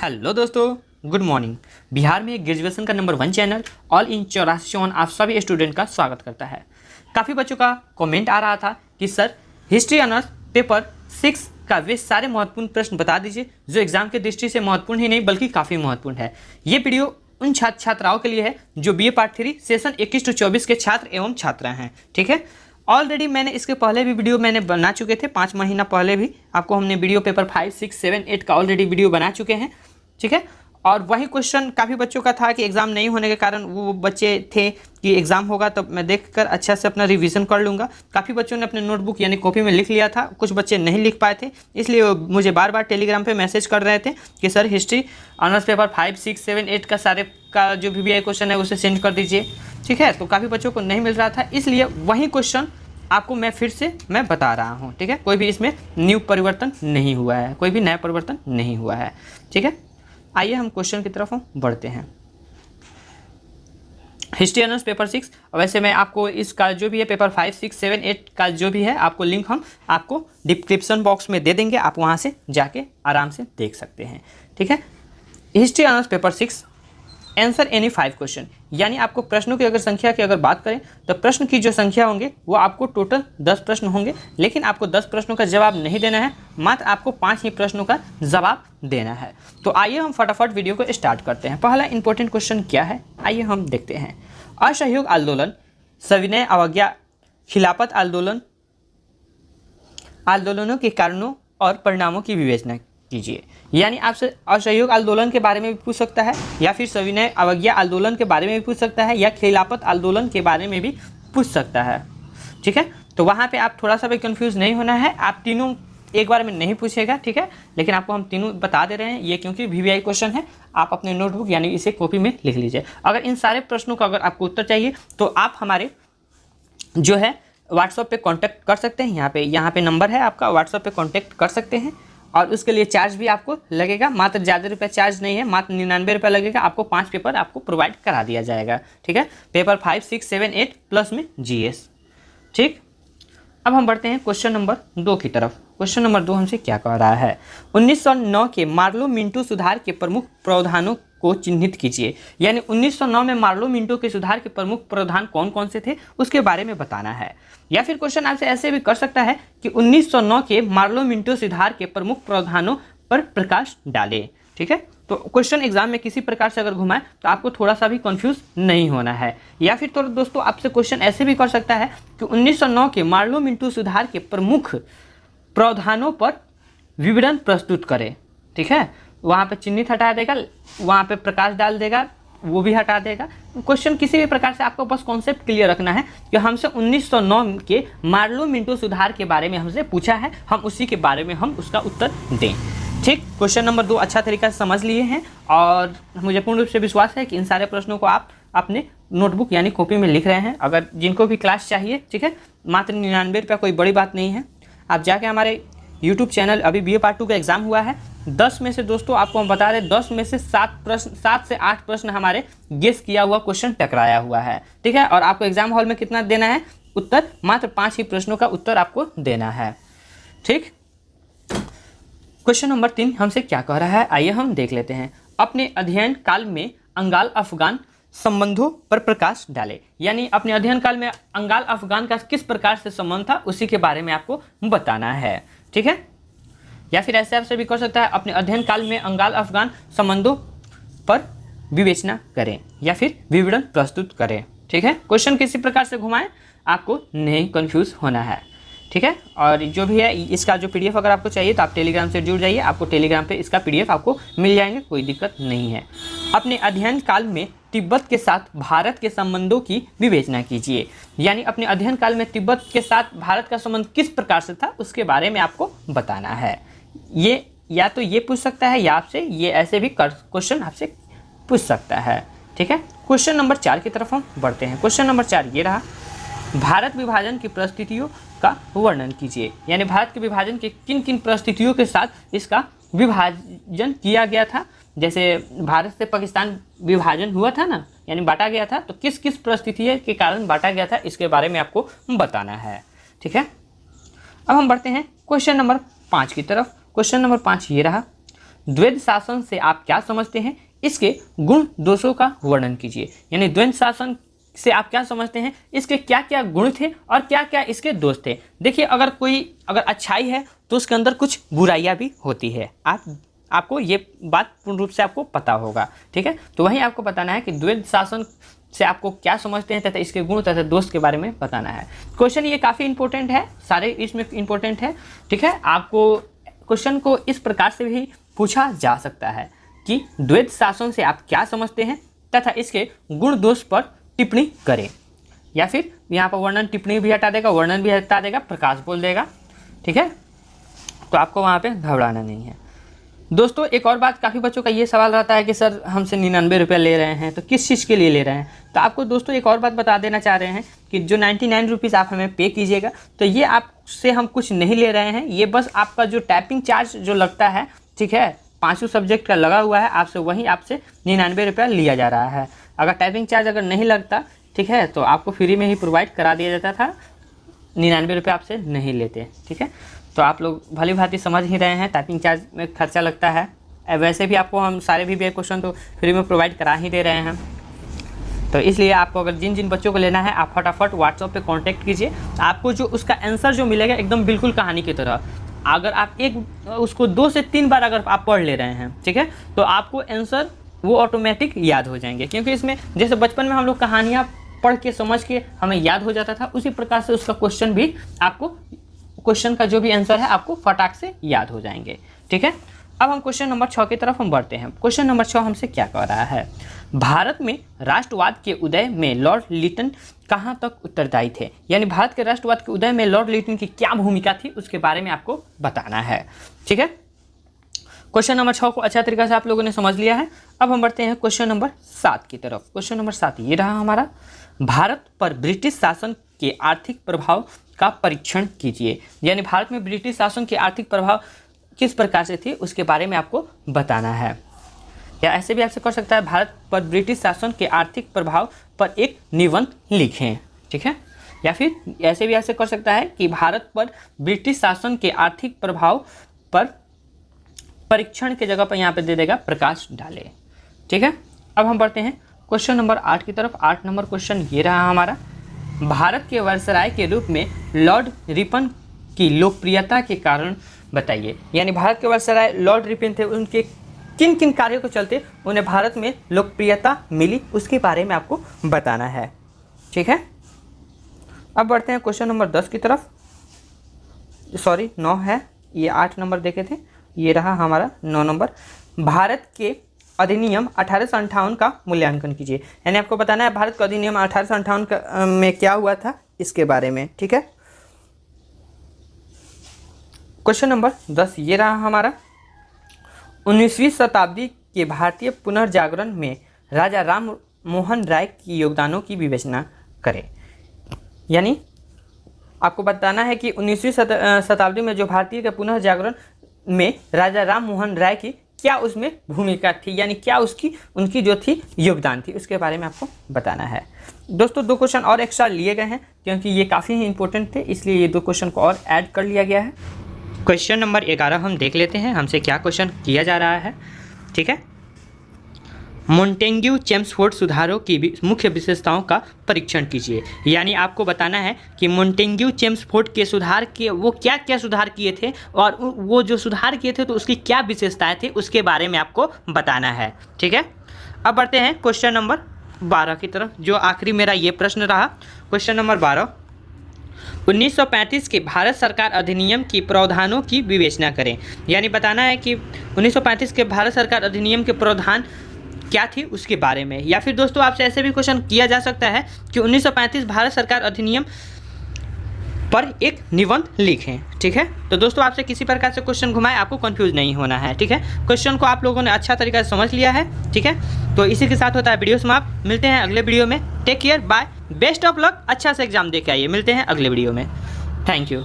Hello दोस्तों, good morning. Bihar में graduation का नंबर 1 चैनल ऑल इन 84 आप सभी स्टूडेंट का स्वागत करता है। काफ़ी बच्चों का कमेंट आ रहा था कि सर हिस्ट्री ऑनर्स पेपर 6 का वे सारे महत्वपूर्ण प्रश्न बता दीजिए जो एग्जाम की दृष्टि से महत्वपूर्ण ही नहीं बल्कि काफ़ी महत्वपूर्ण है। ये वीडियो उन छात्र छात्राओं के लिए है जो BA पार्ट 3 सेशन 21 से 24 के छात्र एवं छात्रा हैं। ठीक है, ऑलरेडी मैंने इसके पहले भी वीडियो बना चुके थे, 5 महीना पहले भी आपको हमने वीडियो पेपर 5, 6, 7, 8 का ऑलरेडी वीडियो बना चुके हैं। ठीक है, और वही क्वेश्चन काफ़ी बच्चों का था कि एग्ज़ाम नहीं होने के कारण वो बच्चे थे कि एग्ज़ाम होगा तब मैं देखकर अच्छा से अपना रिवीजन कर लूँगा। काफ़ी बच्चों ने अपने नोटबुक यानी कॉपी में लिख लिया था, कुछ बच्चे नहीं लिख पाए थे, इसलिए मुझे बार बार टेलीग्राम पे मैसेज कर रहे थे कि सर हिस्ट्री ऑनर्स पेपर 5, 6, 7, 8 का सारे का जो VBI क्वेश्चन है उसे सेंड कर दीजिए। ठीक है, तो काफ़ी बच्चों को नहीं मिल रहा था, इसलिए वही क्वेश्चन आपको मैं फिर से बता रहा हूँ। ठीक है, कोई भी इसमें न्यू परिवर्तन नहीं हुआ है, कोई भी नया परिवर्तन नहीं हुआ है। ठीक है, आइए हम क्वेश्चन की तरफ बढ़ते हैं। हिस्ट्री ऑनर्स पेपर 6, वैसे मैं आपको इसका जो भी है पेपर 5, 6, 7, 8 का जो भी है आपको लिंक हम आपको डिस्क्रिप्शन बॉक्स में दे देंगे, आप वहाँ से जाके आराम से देख सकते हैं। ठीक है, history honours paper 6 answer any 5 question, यानी आपको प्रश्नों की अगर संख्या की अगर बात करें तो प्रश्न की जो संख्या होंगे वो आपको टोटल 10 प्रश्न होंगे, लेकिन आपको 10 प्रश्नों का जवाब नहीं देना है, मात्र आपको 5 ही प्रश्नों का जवाब देना है। तो आइए हम फटाफट वीडियो को स्टार्ट करते हैं। पहला इंपॉर्टेंट क्वेश्चन क्या है, आइए हम देखते हैं। असहयोग आंदोलन, सविनय अवज्ञा, खिलाफत आंदोलनों के कारणों और परिणामों की विवेचना कीजिए। यानी आपसे असहयोग आंदोलन के बारे में भी पूछ सकता है, या फिर सविनय अवज्ञा आंदोलन के बारे में भी पूछ सकता है, या खिलाफत आंदोलन के बारे में भी पूछ सकता है। ठीक है, तो वहाँ पे आप थोड़ा सा भी कंफ्यूज नहीं होना है, आप तीनों एक बार में नहीं पूछेगा। ठीक है, लेकिन आपको हम तीनों बता दे रहे हैं ये क्योंकि VBI क्वेश्चन है, आप अपने नोटबुक यानी इसे कॉपी में लिख लीजिए। अगर इन सारे प्रश्नों का अगर आपको उत्तर चाहिए तो आप हमारे जो है व्हाट्सएप पे कांटेक्ट कर सकते हैं। यहाँ पे नंबर है आपका, व्हाट्सएप पे कांटेक्ट कर सकते हैं। और उसके लिए चार्ज भी आपको लगेगा, मात्र ज़्यादा रुपये चार्ज नहीं है, मात्र 99 रुपये लगेगा। आपको 5 पेपर आपको प्रोवाइड करा दिया जाएगा। ठीक है, पेपर 5, 6, 7, 8 प्लस में GS। ठीक, अब हम बढ़ते हैं क्वेश्चन नंबर 2 की तरफ। क्वेश्चन नंबर 2 हमसे क्या कह रहा है, 1909 के मार्लो मिंटो सुधार के प्रमुख प्रावधानों को चिन्हित कीजिए। यानी 1909 में मार्लो मिंटो के सुधार के प्रमुख प्रावधान कौन कौन से थे उसके बारे में बताना है। या फिर क्वेश्चन आपसे ऐसे भी कर सकता है कि 1909 के मार्लो मिंटो सुधार के प्रमुख प्रावधानों पर प्रकाश डालें। ठीक है, तो क्वेश्चन एग्जाम में किसी प्रकार से अगर घुमाए तो आपको थोड़ा सा भी कंफ्यूज नहीं होना है। या फिर तो दोस्तों आपसे क्वेश्चन ऐसे भी कर सकता है कि 1909 के मार्लो मिंटो सुधार के प्रमुख प्रावधानों पर विवरण प्रस्तुत करें। ठीक है, वहाँ पे चिन्हित हटा देगा, वहाँ पे प्रकाश डाल देगा, वो भी हटा देगा। क्वेश्चन किसी भी प्रकार से आपको बस कॉन्सेप्ट क्लियर रखना है कि हमसे 1909 के मार्लो मिंटो सुधार के बारे में हमसे पूछा है, हम उसी के बारे में हम उसका उत्तर दें। ठीक, क्वेश्चन नंबर 2 अच्छा तरीका से समझ लिए हैं और मुझे पूर्ण रूप से विश्वास है कि इन सारे प्रश्नों को आप अपने नोटबुक यानी कॉपी में लिख रहे हैं। अगर जिनको भी क्लास चाहिए, ठीक है, मात्र 99 रुपये, कोई बड़ी बात नहीं है। आप जाके हमारे YouTube चैनल, अभी BA पार्ट 2 का एग्जाम हुआ है, 10 में से दोस्तों आपको हम बता रहे 10 में से 7 से 8 प्रश्न हमारे गेस किया हुआ क्वेश्चन टकराया हुआ है। ठीक है, और आपको एग्जाम हॉल में कितना देना है उत्तर, मात्र 5 ही प्रश्नों का उत्तर आपको देना है। ठीक, क्वेश्चन नंबर 3 हमसे क्या कह रहा है, आइए हम देख लेते हैं। अपने अध्ययन काल में अंगाल अफगान संबंधों पर प्रकाश डाले। यानी अपने अध्ययन काल में अंगाल अफगान का किस प्रकार से संबंध था उसी के बारे में आपको बताना है। ठीक है, या फिर ऐसे आपसे भी कर सकता है अपने अध्ययन काल में अंगाल अफगान संबंधों पर विवेचना करें या फिर विवरण प्रस्तुत करें। ठीक है, क्वेश्चन किसी प्रकार से घुमाएं, आपको नहीं कंफ्यूज होना है। ठीक है, और जो भी है इसका जो PDF अगर आपको चाहिए तो आप टेलीग्राम से जुड़ जाइए, आपको टेलीग्राम पे इसका PDF आपको मिल जाएंगे, कोई दिक्कत नहीं है। अपने अध्ययन काल में तिब्बत के साथ भारत के संबंधों की विवेचना कीजिए। यानी अपने अध्ययन काल में तिब्बत के साथ भारत का संबंध किस प्रकार से था उसके बारे में आपको बताना है। ये या तो ये पूछ सकता है या आपसे ये ऐसे भी क्वेश्चन आपसे पूछ सकता है। ठीक है, क्वेश्चन नंबर 4 की तरफ हम बढ़ते हैं। क्वेश्चन नंबर 4 ये रहा, भारत विभाजन की परिस्थितियों का वर्णन कीजिए। यानी भारत के विभाजन के किन किन परिस्थितियों के साथ इसका विभाजन किया गया था। जैसे भारत से पाकिस्तान विभाजन हुआ था ना, यानी बांटा गया था, तो किस किस परिस्थिति के कारण बांटा गया था इसके बारे में आपको बताना है। ठीक है, अब हम बढ़ते हैं क्वेश्चन नंबर 5 की तरफ। क्वेश्चन नंबर 5 ये रहा, द्वैध शासन से आप क्या समझते हैं, इसके गुण दोषों का वर्णन कीजिए। यानी द्वैध शासन से आप क्या समझते हैं, इसके क्या क्या गुण थे और क्या क्या इसके दोष थे। देखिए, अगर अच्छाई है तो उसके अंदर कुछ बुराइयां भी होती है। आपको ये बात पूर्ण रूप से आपको पता होगा, ठीक है। तो वहीं आपको बताना है कि द्वैध शासन से आपको क्या समझते हैं तथा इसके गुण तथा दोष के बारे में बताना है। क्वेश्चन ये काफ़ी इंपॉर्टेंट है, सारे इसमें इंपॉर्टेंट है, ठीक है। आपको क्वेश्चन को इस प्रकार से भी पूछा जा सकता है कि द्वैध शासन से आप क्या समझते हैं तथा इसके गुण दोष पर टिप्पणी करें, या फिर यहाँ पर वर्णन टिप्पणी भी हटा देगा, वर्णन भी हटा देगा, प्रकाश बोल देगा, ठीक है। तो आपको वहाँ पे घबराना नहीं है। दोस्तों, एक और बात, काफ़ी बच्चों का ये सवाल रहता है कि सर हमसे 99 रुपये ले रहे हैं, तो किस चीज़ के लिए ले रहे हैं। तो आपको दोस्तों एक और बात बता देना चाह रहे हैं कि जो 99 रुपीज़ आप हमें पे कीजिएगा, तो ये आपसे हम कुछ नहीं ले रहे हैं, ये बस आपका जो टाइपिंग चार्ज जो लगता है, ठीक है, 5 सब्जेक्ट का लगा हुआ है, आपसे 99 रुपया लिया जा रहा है। अगर टाइपिंग चार्ज अगर नहीं लगता, ठीक है, तो आपको फ्री में ही प्रोवाइड करा दिया जाता था, 99 रुपये आपसे नहीं लेते, ठीक है। तो आप लोग भली भांति समझ ही रहे हैं, टाइपिंग चार्ज में खर्चा लगता है। वैसे भी आपको हम सारे भी क्वेश्चन तो फ्री में प्रोवाइड करा ही दे रहे हैं। तो इसलिए आपको अगर जिन बच्चों को लेना है, आप फटाफट व्हाट्सएप पे कांटेक्ट कीजिए। आपको जो उसका आंसर जो मिलेगा एकदम बिल्कुल कहानी की तरह, अगर आप उसको 2 से 3 बार अगर आप पढ़ ले रहे हैं, ठीक है, तो आपको आंसर वो ऑटोमेटिक याद हो जाएंगे। क्योंकि इसमें जैसे बचपन में हम लोग कहानियाँ पढ़ के समझ के हमें याद हो जाता था, उसी प्रकार से उसका क्वेश्चन भी आपको, क्वेश्चन का जो भी आंसर है आपको फटाक से याद हो जाएंगे, ठीक है। अब हम क्वेश्चन नंबर 6 की तरफ हम बढ़ते हैं। क्वेश्चन नंबर 6 हमसे क्या कह रहा है, भारत में राष्ट्रवाद के उदय में लॉर्ड लिटन कहाँ तक उत्तरदायी थे। यानी भारत के राष्ट्रवाद के उदय में लॉर्ड लिटन की क्या भूमिका थी, उसके बारे में आपको बताना है, ठीक है। क्वेश्चन नंबर 6 को अच्छा तरीके से आप लोगों ने समझ लिया है। अब हम बढ़ते हैं क्वेश्चन नंबर 7 की तरफ। क्वेश्चन नंबर 7 ये रहा हमारा, भारत पर ब्रिटिश शासन के आर्थिक प्रभाव का परीक्षण कीजिए। यानी भारत में ब्रिटिश शासन के आर्थिक प्रभाव किस प्रकार से थे, उसके बारे में आपको बताना है। या ऐसे भी आपसे कर सकता है, भारत पर ब्रिटिश शासन के आर्थिक प्रभाव पर एक निबंध लिखें, ठीक है। या फिर ऐसे भी ऐसे कर सकता है कि भारत पर ब्रिटिश शासन के आर्थिक प्रभाव पर परीक्षण के जगह पर यहाँ पे दे देगा प्रकाश डाले, ठीक है। अब हम बढ़ते हैं क्वेश्चन नंबर 8 की तरफ। 8 नंबर क्वेश्चन ये रहा हमारा, भारत के वायसराय के रूप में लॉर्ड रिपन की लोकप्रियता के कारण बताइए। यानी भारत के वायसराय लॉर्ड रिपन थे, उनके किन किन कार्यों के चलते उन्हें भारत में लोकप्रियता मिली, उसके बारे में आपको बताना है, ठीक है। अब बढ़ते हैं क्वेश्चन नंबर 10 की तरफ। सॉरी 9 है, ये 8 नंबर देखे थे, ये रहा हमारा 9 नंबर। भारत के अधिनियम 1858 का मूल्यांकन कीजिए। यानी आपको बताना है भारत का अधिनियम 1858 में क्या हुआ था, इसके बारे में, ठीक है। क्वेश्चन नंबर 10 ये रहा हमारा, 19वीं शताब्दी के भारतीय पुनर्जागरण में राजा राम मोहन राय की योगदानों की विवेचना करें। यानी आपको बताना है कि 19वीं शताब्दी में जो भारतीय के पुनर्जागरण में राजा राम मोहन राय की क्या उसमें भूमिका थी, यानी क्या उनकी जो थी योगदान थी, उसके बारे में आपको बताना है। दोस्तों 2 क्वेश्चन और एक्स्ट्रा लिए गए हैं क्योंकि ये काफ़ी ही इंपॉर्टेंट थे, इसलिए ये 2 क्वेश्चन को और ऐड कर लिया गया है। क्वेश्चन नंबर 11 हम देख लेते हैं, हमसे क्या क्वेश्चन किया जा रहा है, ठीक है। मोंटेग्यू चेम्सफोर्ड सुधारों की मुख्य विशेषताओं का परीक्षण कीजिए। यानी आपको बताना है कि मोंटेग्यू चेम्सफोर्ड के सुधार के वो क्या क्या सुधार किए थे और वो जो सुधार किए थे तो उसकी क्या विशेषताएं थी, उसके बारे में आपको बताना है, ठीक है। अब बढ़ते हैं क्वेश्चन नंबर 12 की तरफ, जो आखिरी मेरा ये प्रश्न रहा। क्वेश्चन नंबर 12, 1935 के भारत सरकार अधिनियम की प्रावधानों की विवेचना करें। यानी बताना है कि 1935 के भारत सरकार अधिनियम के प्रावधान क्या थी, उसके बारे में। या फिर दोस्तों आपसे ऐसे भी क्वेश्चन किया जा सकता है कि 1935 भारत सरकार अधिनियम पर एक निबंध लिखें, ठीक है। तो दोस्तों आपसे किसी प्रकार से क्वेश्चन घुमाए, आपको कंफ्यूज नहीं होना है, ठीक है। क्वेश्चन को आप लोगों ने अच्छा तरीका से समझ लिया है, ठीक है। तो इसी के साथ होता है वीडियो समाप्त। मिलते हैं अगले वीडियो में। Take care, bye, best of luck, अच्छा से एग्जाम दे के आइए। मिलते हैं अगले वीडियो में। Thank you.